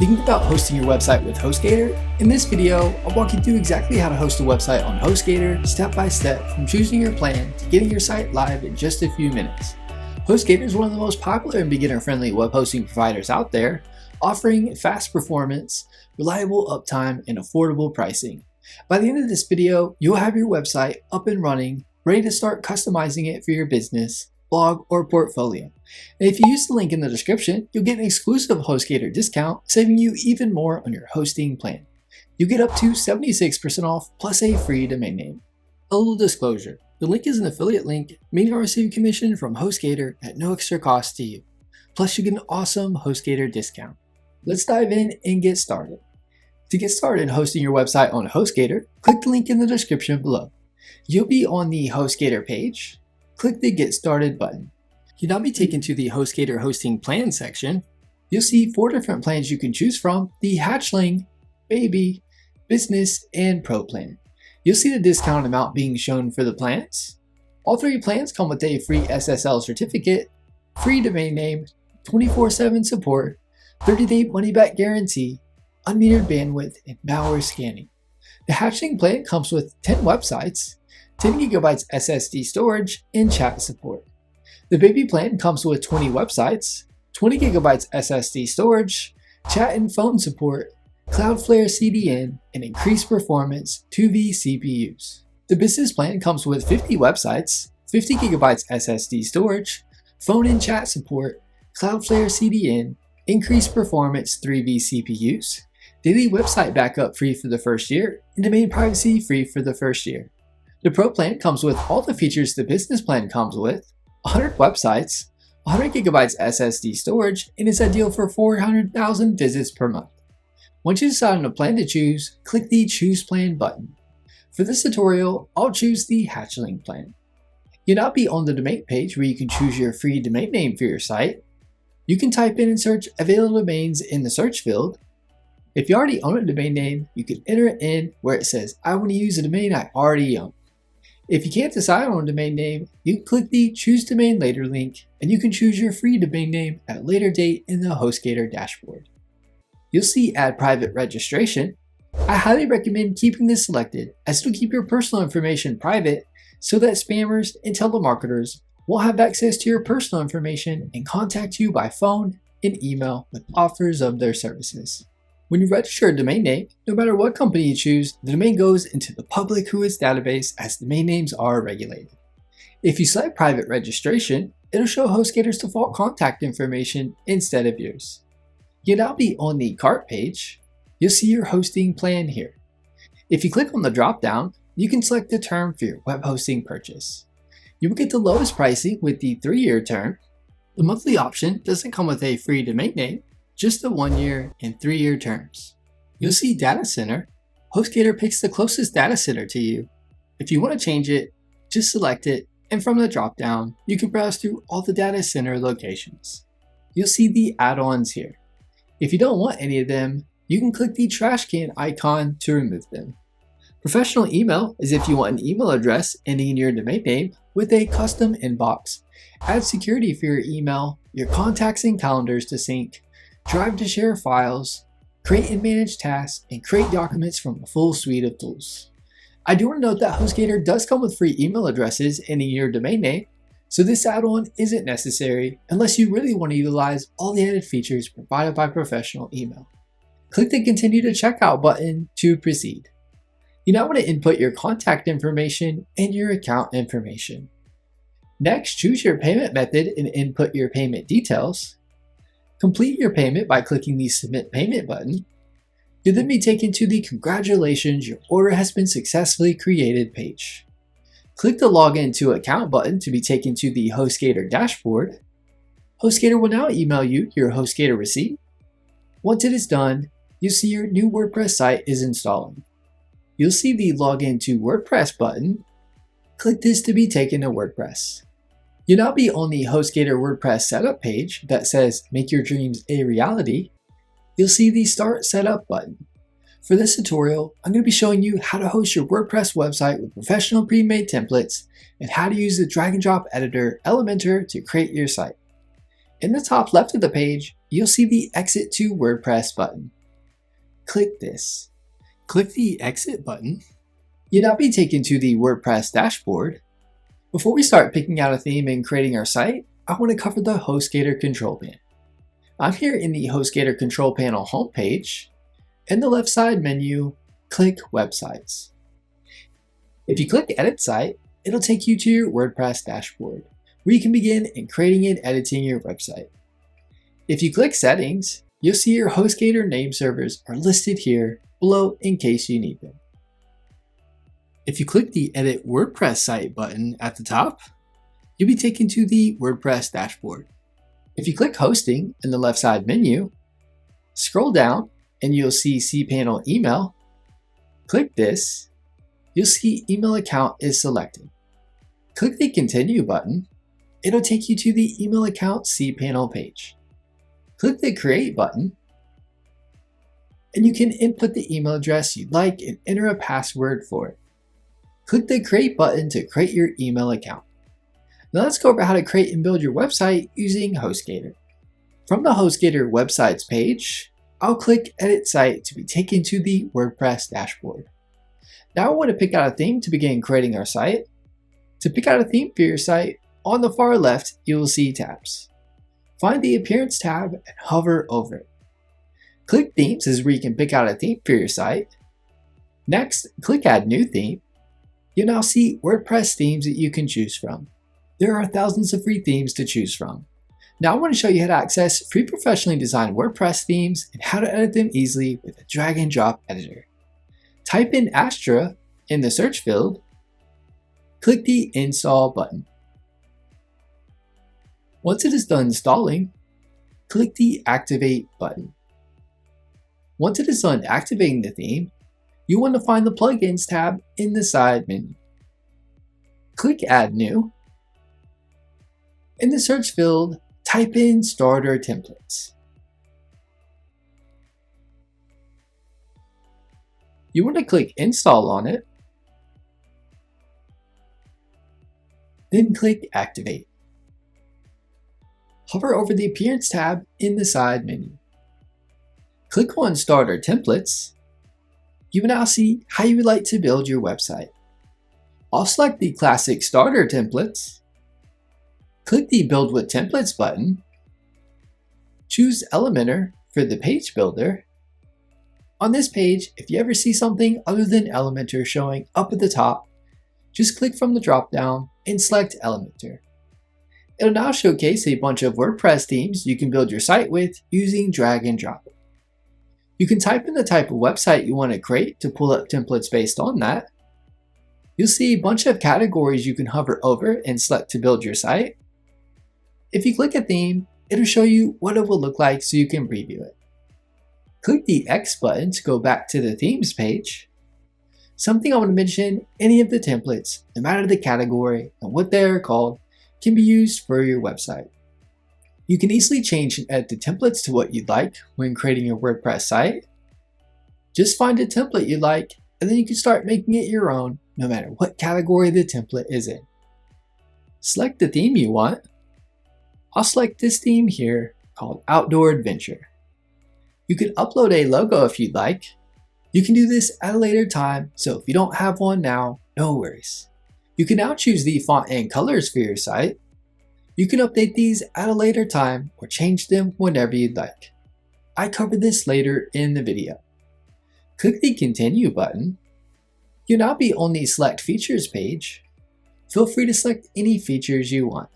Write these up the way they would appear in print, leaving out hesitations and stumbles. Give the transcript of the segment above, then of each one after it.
Thinking about hosting your website with HostGator? In this video, I'll walk you through exactly how to host a website on HostGator step by step, from choosing your plan to getting your site live in just a few minutes. HostGator is one of the most popular and beginner-friendly web hosting providers out there, offering fast performance, reliable uptime, and affordable pricing. By the end of this video, you'll have your website up and running, ready to start customizing it for your business, blog, or portfolio. And if you use the link in the description, you'll get an exclusive HostGator discount, saving you even more on your hosting plan. You get up to 76% off plus a free domain name. A little disclosure, the link is an affiliate link, meaning I'll receive commission from HostGator at no extra cost to you. Plus you get an awesome HostGator discount. Let's dive in and get started. To get started hosting your website on HostGator, click the link in the description below. You'll be on the HostGator page. Click the Get Started button. You'll now be taken to the HostGator hosting plan section. You'll see 4 different plans you can choose from: the Hatchling, Baby, Business, and Pro plan. You'll see the discount amount being shown for the plans. All 3 plans come with a free SSL certificate, free domain name, 24/7 support, 30-day money-back guarantee, unmetered bandwidth, and malware scanning. The Hatchling plan comes with 10 websites, 10 GB SSD storage, and chat support. The Baby plan comes with 20 websites, 20 GB SSD storage, chat and phone support, Cloudflare CDN, and increased performance 2V CPUs. The Business plan comes with 50 websites, 50 GB SSD storage, phone and chat support, Cloudflare CDN, increased performance 3V CPUs, daily website backup free for the first year, and domain privacy free for the first year. The Pro plan comes with all the features the Business plan comes with: 100 websites, 100 GB SSD storage, and is ideal for 400,000 visits per month. Once you decide on a plan to choose, click the Choose Plan button. For this tutorial, I'll choose the Hatchling plan. You'll now be on the domain page where you can choose your free domain name for your site. You can type in and search available domains in the search field. If you already own a domain name, you can enter it in where it says, "I want to use a domain I already own." If you can't decide on a domain name, you can click the Choose Domain Later link, and you can choose your free domain name at a later date in the HostGator dashboard. You'll see Add Private Registration. I highly recommend keeping this selected, as it'll keep your personal information private so that spammers and telemarketers won't have access to your personal information and contact you by phone and email with offers of their services. When you register a domain name, no matter what company you choose, the domain goes into the public WHOIS database, as domain names are regulated. If you select private registration, it'll show HostGator's default contact information instead of yours. You'll now be on the cart page. You'll see your hosting plan here. If you click on the drop-down, you can select the term for your web hosting purchase. You will get the lowest pricing with the 3-year term. The monthly option doesn't come with a free domain name, just the 1-year and 3-year terms. You'll see Data Center. HostGator picks the closest data center to you. If you want to change it, just select it, and from the drop-down, you can browse through all the data center locations. You'll see the add-ons here. If you don't want any of them, you can click the trash can icon to remove them. Professional email is if you want an email address ending in your domain name with a custom inbox. Add security for your email, your contacts and calendars to sync, drive to share files, create and manage tasks, and create documents from a full suite of tools. I do want to note that HostGator does come with free email addresses ending in your domain name, so this add-on isn't necessary unless you really want to utilize all the added features provided by professional email. Click the Continue to Checkout button to proceed. You now want to input your contact information and your account information. Next, choose your payment method and input your payment details. Complete your payment by clicking the Submit Payment button. You'll then be taken to the Congratulations, your order has been successfully created page. Click the Login to Account button to be taken to the HostGator dashboard. HostGator will now email you your HostGator receipt. Once it is done, you'll see your new WordPress site is installing. You'll see the Login to WordPress button. Click this to be taken to WordPress. You'll now be on the HostGator WordPress setup page that says Make Your Dreams a Reality. You'll see the Start Setup button. For this tutorial, I'm going to be showing you how to host your WordPress website with professional pre-made templates and how to use the drag and drop editor Elementor to create your site. In the top left of the page, you'll see the Exit to WordPress button. Click this. Click the Exit button. You'll now be taken to the WordPress dashboard. Before we start picking out a theme and creating our site, I want to cover the HostGator control panel. I'm here in the HostGator control panel homepage. In the left side menu, click Websites. If you click Edit Site, it'll take you to your WordPress dashboard, where you can begin in creating and editing your website. If you click Settings, you'll see your HostGator name servers are listed here below in case you need them. If you click the Edit WordPress Site button at the top, you'll be taken to the WordPress dashboard. If you click Hosting in the left side menu, scroll down and you'll see cPanel Email. Click this. You'll see email account is selected. Click the Continue button. It'll take you to the email account cPanel page. Click the Create button, and you can input the email address you'd like and enter a password for it. Click the Create button to create your email account. Now let's go over how to create and build your website using HostGator. From the HostGator websites page, I'll click Edit Site to be taken to the WordPress dashboard. Now I want to pick out a theme to begin creating our site. To pick out a theme for your site, on the far left, you will see tabs. Find the Appearance tab and hover over it. Click Themes is where you can pick out a theme for your site. Next, click Add New Theme. You'll now see WordPress themes that you can choose from. There are thousands of free themes to choose from. Now I want to show you how to access free professionally designed WordPress themes and how to edit them easily with a drag and drop editor. Type in Astra in the search field, click the Install button. Once it is done installing, click the Activate button. Once it is done activating the theme, you want to find the Plugins tab in the side menu. Click Add New. In the search field, type in Starter Templates. You want to click Install on it, then click Activate. Hover over the Appearance tab in the side menu. Click on Starter Templates. You will now see how you would like to build your website. I'll select the classic Starter Templates. Click the Build with Templates button. Choose Elementor for the page builder. On this page, if you ever see something other than Elementor showing up at the top, just click from the drop-down and select Elementor. It'll now showcase a bunch of WordPress themes you can build your site with using drag and drop. You can type in the type of website you want to create to pull up templates based on that. You'll see a bunch of categories you can hover over and select to build your site. If you click a theme, it'll show you what it will look like so you can preview it. Click the X button to go back to the themes page. Something I want to mention, any of the templates, no matter the category and what they are called, can be used for your website. You can easily change and edit the templates to what you'd like when creating your WordPress site. Just find a template you like, and then you can start making it your own, no matter what category the template is in. Select the theme you want. I'll select this theme here called Outdoor Adventure. You can upload a logo if you'd like. You can do this at a later time, so if you don't have one now, no worries. You can now choose the font and colors for your site. You can update these at a later time or change them whenever you'd like. I cover this later in the video. Click the Continue button. You'll now be on the Select Features page. Feel free to select any features you want.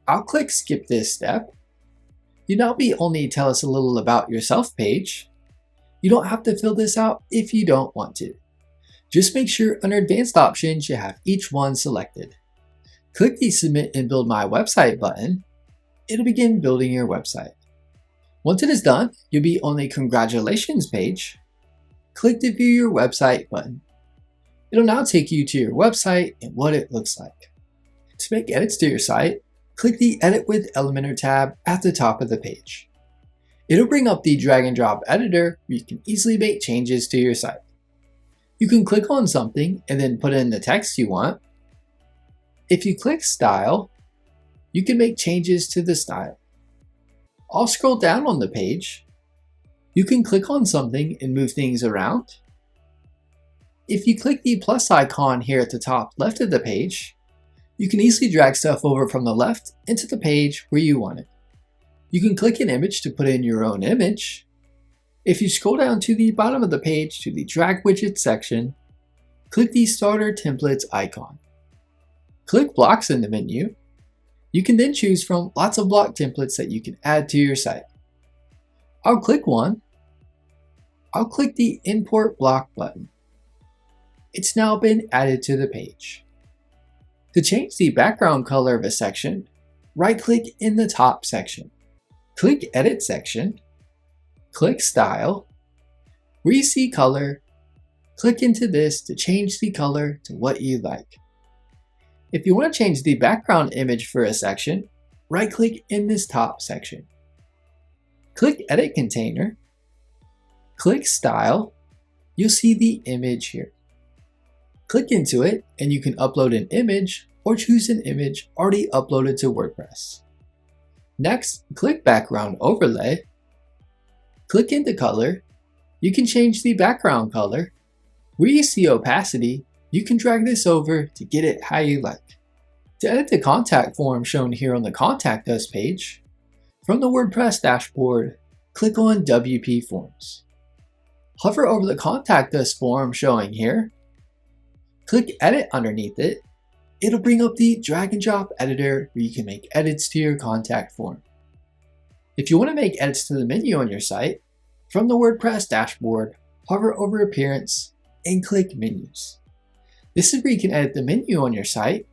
I'll click Skip this step. You'll now be on the Tell us a little about yourself page. You don't have to fill this out if you don't want to. Just make sure under Advanced Options you have each one selected. Click the Submit and Build My Website button. It'll begin building your website. Once it is done, you'll be on the Congratulations page. Click the View Your Website button. It'll now take you to your website and what it looks like. To make edits to your site, click the Edit with Elementor tab at the top of the page. It'll bring up the drag and drop editor where you can easily make changes to your site. You can click on something and then put in the text you want. If you click Style, you can make changes to the style. I'll scroll down on the page. You can click on something and move things around. If you click the plus icon here at the top left of the page, you can easily drag stuff over from the left into the page where you want it. You can click an image to put in your own image. If you scroll down to the bottom of the page to the drag widgets section, click the Starter Templates icon. Click blocks in the menu. You can then choose from lots of block templates that you can add to your site. I'll click one. I'll click the Import Block button. It's now been added to the page. To change the background color of a section, right-click in the top section. Click Edit section. Click Style. Where you see color, click into this to change the color to what you like. If you want to change the background image for a section, right-click in this top section. Click Edit Container. Click Style. You'll see the image here. Click into it and you can upload an image or choose an image already uploaded to WordPress. Next, click Background Overlay. Click into Color. You can change the background color. Where you see opacity, you can drag this over to get it how you like. To edit the contact form shown here on the Contact Us page, from the WordPress dashboard, click on WP Forms. Hover over the Contact Us form showing here. Click Edit underneath it. It'll bring up the drag and drop editor where you can make edits to your contact form. If you want to make edits to the menu on your site, from the WordPress dashboard, hover over Appearance and click Menus. This is where you can edit the menu on your site.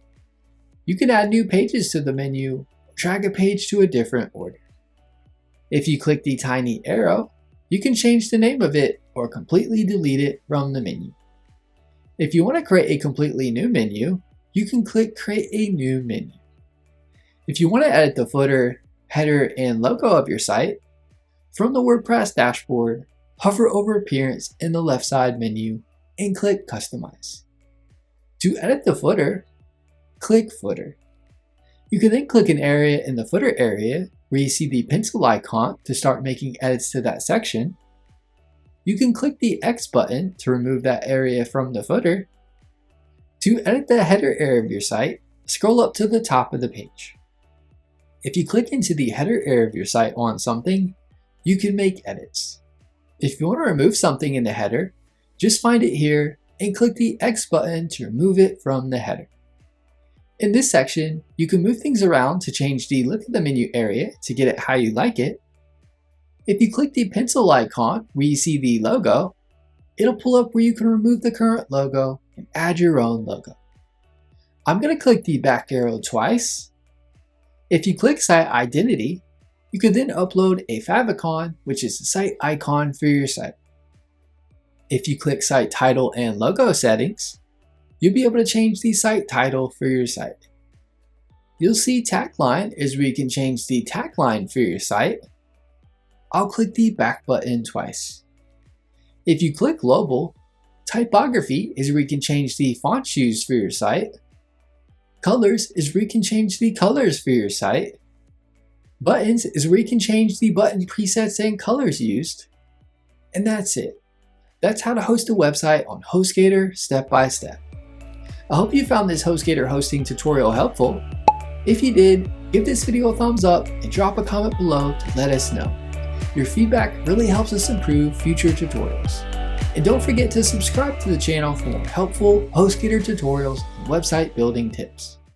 You can add new pages to the menu, or drag a page to a different order. If you click the tiny arrow, you can change the name of it or completely delete it from the menu. If you want to create a completely new menu, you can click Create a New Menu. If you want to edit the footer, header, and logo of your site, from the WordPress dashboard, hover over Appearance in the left side menu and click Customize. To edit the footer, click Footer. You can then click an area in the footer area where you see the pencil icon to start making edits to that section. You can click the X button to remove that area from the footer. To edit the header area of your site, scroll up to the top of the page. If you click into the header area of your site on something, you can make edits. If you want to remove something in the header, just find it here and click the X button to remove it from the header. In this section, you can move things around to change the look of the menu area to get it how you like it. If you click the pencil icon where you see the logo, it'll pull up where you can remove the current logo and add your own logo. I'm going to click the back arrow twice. If you click Site Identity, you can then upload a favicon, which is the site icon for your site. If you click Site Title and Logo Settings, you'll be able to change the site title for your site. You'll see Tagline is where you can change the tagline for your site. I'll click the back button twice. If you click Global, Typography is where you can change the fonts used for your site. Colors is where you can change the colors for your site. Buttons is where you can change the button presets and colors used. And that's it. That's how to host a website on HostGator step by step. I hope you found this HostGator hosting tutorial helpful. If you did, give this video a thumbs up and drop a comment below to let us know. Your feedback really helps us improve future tutorials. And don't forget to subscribe to the channel for more helpful HostGator tutorials and website building tips.